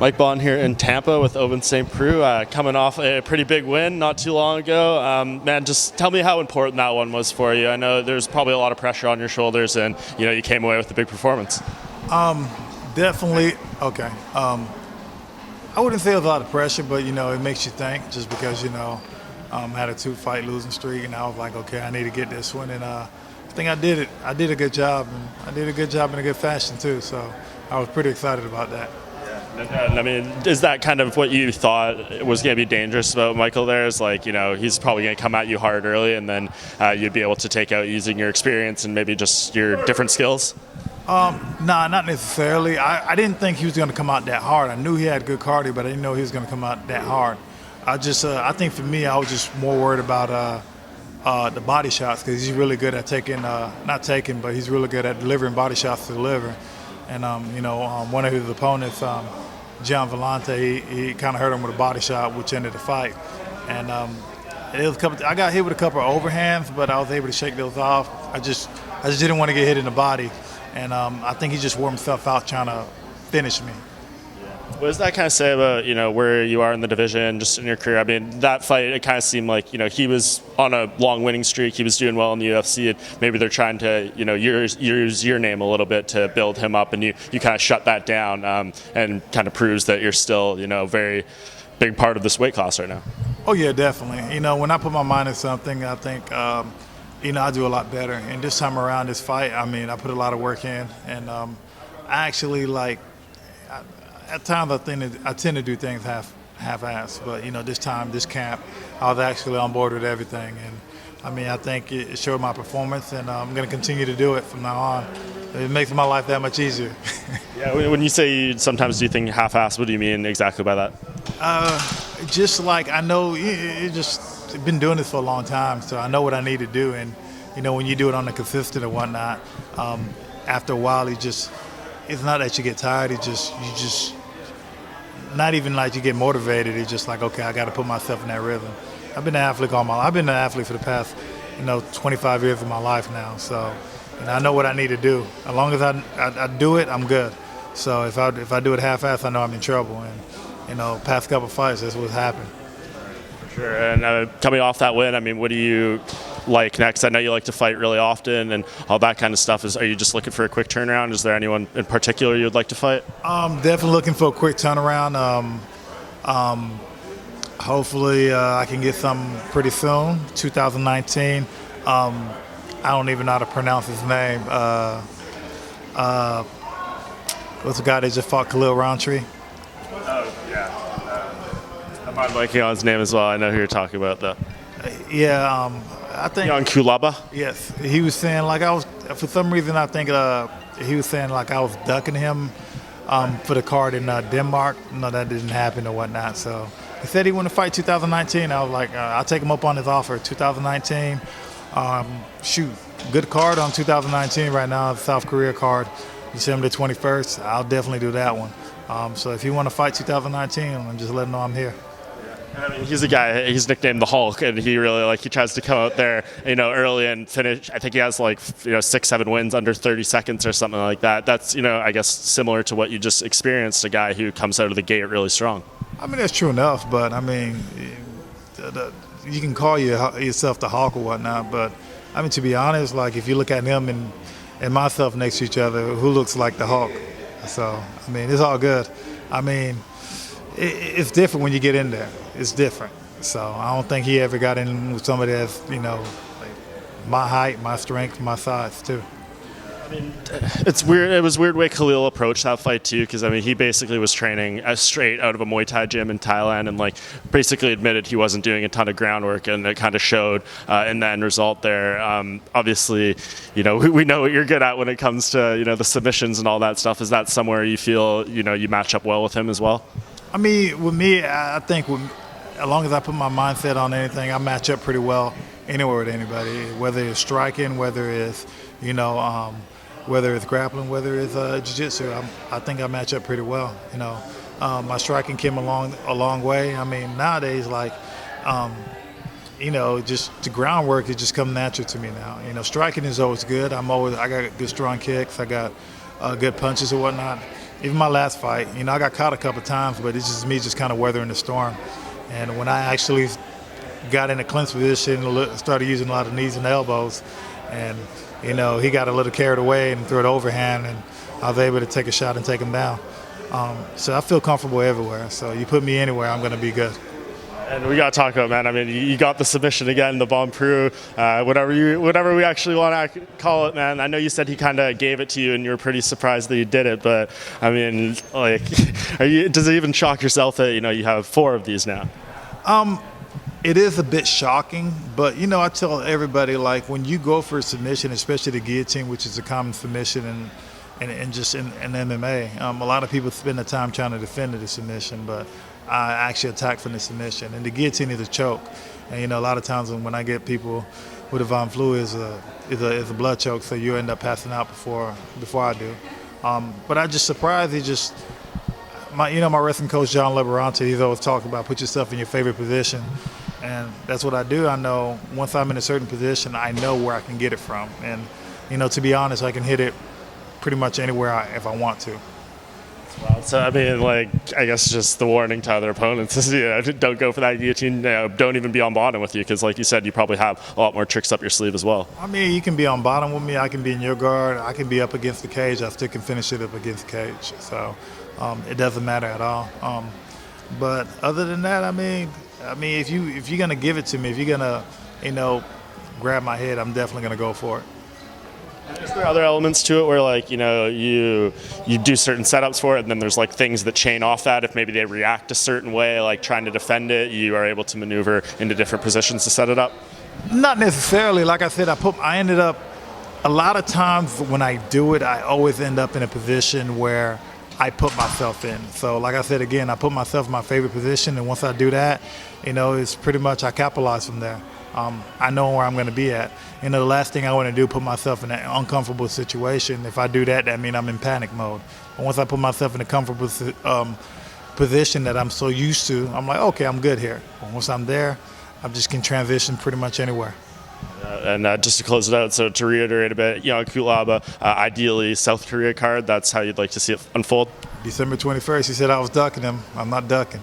Mike Bond here in Tampa with Ovince Saint Preux, coming off a pretty big win not too long ago. Man, just tell me how important that one was for you. I know there's probably a lot of pressure on your shoulders, and you came away with a big performance. Definitely. Okay. I wouldn't say it was a lot of pressure, but it makes you think. Just because had a 2-fight losing streak, and I was like, okay, I need to get this one, and I think I did it. I did a good job, and I did a good job in a good fashion too. So I was pretty excited about that. And I mean, is that kind of what you thought was going to be dangerous about Michael there? Is like, he's probably going to come at you hard early, and then you'd be able to take out using your experience and maybe just your different skills? Nah, not necessarily. I didn't think he was going to come out that hard. I knew he had good cardio, but I didn't know he was going to come out that hard. I think for me, I was just more worried about the body shots, because he's really good at but he's really good at delivering body shots to the liver. And one of his opponents, John Vellante, he kind of hurt him with a body shot, which ended the fight. And I got hit with a couple of overhands, but I was able to shake those off. I just didn't want to get hit in the body, and I think he just wore himself out trying to finish me. What does that kind of say about where you are in the division, just in your career? I mean, that fight, it kind of seemed like he was on a long winning streak. He was doing well in the UFC. And maybe they're trying to use your name a little bit to build him up, and you kind of shut that down, and kind of proves that you're still a very big part of this weight class right now. Oh yeah, definitely. When I put my mind to something, I think I do a lot better. And this time around, this fight, I mean, I put a lot of work in, and I actually at times I tend to do things half-assed, but this camp, I was actually on board with everything, and I mean, I think it showed my performance, and I'm going to continue to do it from now on. It makes my life that much easier. Yeah, when you say you sometimes do things half-assed, what do you mean exactly by that? Just like I know, I've been doing this for a long time, so I know what I need to do, and when you do it on a consistent and whatnot, after a while, it's not that you get tired. You just not even like you get motivated. It's just like, okay, I got to put myself in that rhythm. I've been an athlete I've been an athlete for the past 25 years of my life now. So I know what I need to do. As long as I do it, I'm good. So if I do it half-assed, I know I'm in trouble. And past couple fights, that's what's happened. For sure. And coming off that win, I mean, what do you like next? I know you like to fight really often and all that kind of stuff. Are you just looking for a quick turnaround? Is there anyone in particular you'd like to fight? Definitely looking for a quick turnaround. Hopefully I can get something pretty soon, 2019. I don't even know how to pronounce his name. What's the guy that just fought Khalil Rountree? Oh, yeah. I'm blanking on his name as well. I know who you're talking about, though. Yeah, I think Ion Cutelaba. Yes, he was saying for some reason I think he was saying I was ducking him for the card in Denmark. No, that didn't happen or whatnot. So he said he wanted to fight 2019. I was like, I'll take him up on his offer. 2019. Good card on 2019 right now. The South Korea card, December 21st. I'll definitely do that one. So if you want to fight 2019, I'm just letting know I'm here. I mean, he's a guy, he's nicknamed the Hulk, and he really, he tries to come out there, early and finish. I think he has 6-7 wins under 30 seconds or something like that. That's, I guess, similar to what you just experienced, a guy who comes out of the gate really strong. I mean, that's true enough, but I mean, you can call yourself the Hulk or whatnot, but I mean, to be honest, if you look at him and myself next to each other, who looks like the Hulk? So, I mean, it's all good. I mean, it's different when you get in there. It's different. So I don't think he ever got in with somebody that's, my height, my strength, my size too. I mean, it's weird. It was weird the way Khalil approached that fight too, because I mean, he basically was training straight out of a Muay Thai gym in Thailand, and basically admitted he wasn't doing a ton of groundwork, and it kind of showed in the end result there. Obviously, we know what you're good at when it comes to the submissions and all that stuff. Is that somewhere you feel you match up well with him as well? I mean, with me, I think as long as I put my mindset on anything, I match up pretty well anywhere with anybody, whether it's striking, whether it's whether it's grappling, whether it's jiu-jitsu. I think I match up pretty well. My striking came a long way. I mean, nowadays, just the groundwork is just come natural to me now. Striking is always good. I got good strong kicks. I got good punches or whatnot. even my last fight, I got caught a couple times, but it's just me just kind of weathering the storm. And when I actually got in a clinch position, started using a lot of knees and elbows, and he got a little carried away and threw it overhand, and I was able to take a shot and take him down. So I feel comfortable everywhere. So you put me anywhere, I'm going to be good. And we got to talk about, man. I mean, you got the submission again, the Bon Preux, whatever we actually want to call it, man. I know you said he kind of gave it to you, and you were pretty surprised that he did it. But I mean, like, does it even shock yourself that you have 4 of these now? It is a bit shocking, but I tell everybody, like, when you go for a submission, especially the guillotine, which is a common submission, and just in MMA, a lot of people spend the time trying to defend the submission, but I actually attack from the submission, and the guillotine is a choke. And a lot of times when I get people with a Von Flue is a blood choke, so you end up passing out before I do. But I just surprised. My wrestling coach John Liberante, he's always talked about put yourself in your favorite position, and that's what I do. I know once I'm in a certain position, I know where I can get it from, and to be honest, I can hit it pretty much anywhere if I want to. Well, so I mean, I guess just the warning to other opponents is, don't go for that guillotine. Don't even be on bottom with you, because, like you said, you probably have a lot more tricks up your sleeve as well. I mean, you can be on bottom with me. I can be in your guard. I can be up against the cage. I still can finish it up against the cage. So it doesn't matter at all. But other than that, I mean, if you're gonna give it to me, if you're gonna, grab my head, I'm definitely gonna go for it. Is there other elements to it where, you do certain setups for it, and then there's things that chain off that? If maybe they react a certain way, like trying to defend it, you are able to maneuver into different positions to set it up? Not necessarily. Like I said, I ended up a lot of times when I do it, I always end up in a position where I put myself in. So like I said again, I put myself in my favorite position, and once I do that, it's pretty much I capitalize from there. I know where I'm going to be at. The last thing I want to do, put myself in an uncomfortable situation. If I do that, that means I'm in panic mode. And once I put myself in a comfortable position that I'm so used to, I'm like, okay, I'm good here. And once I'm there, I just can transition pretty much anywhere. And just to close it out, so to reiterate a bit, Ion Cutelaba, ideally South Korea card, that's how you'd like to see it unfold? December 21st, he said I was ducking him. I'm not ducking.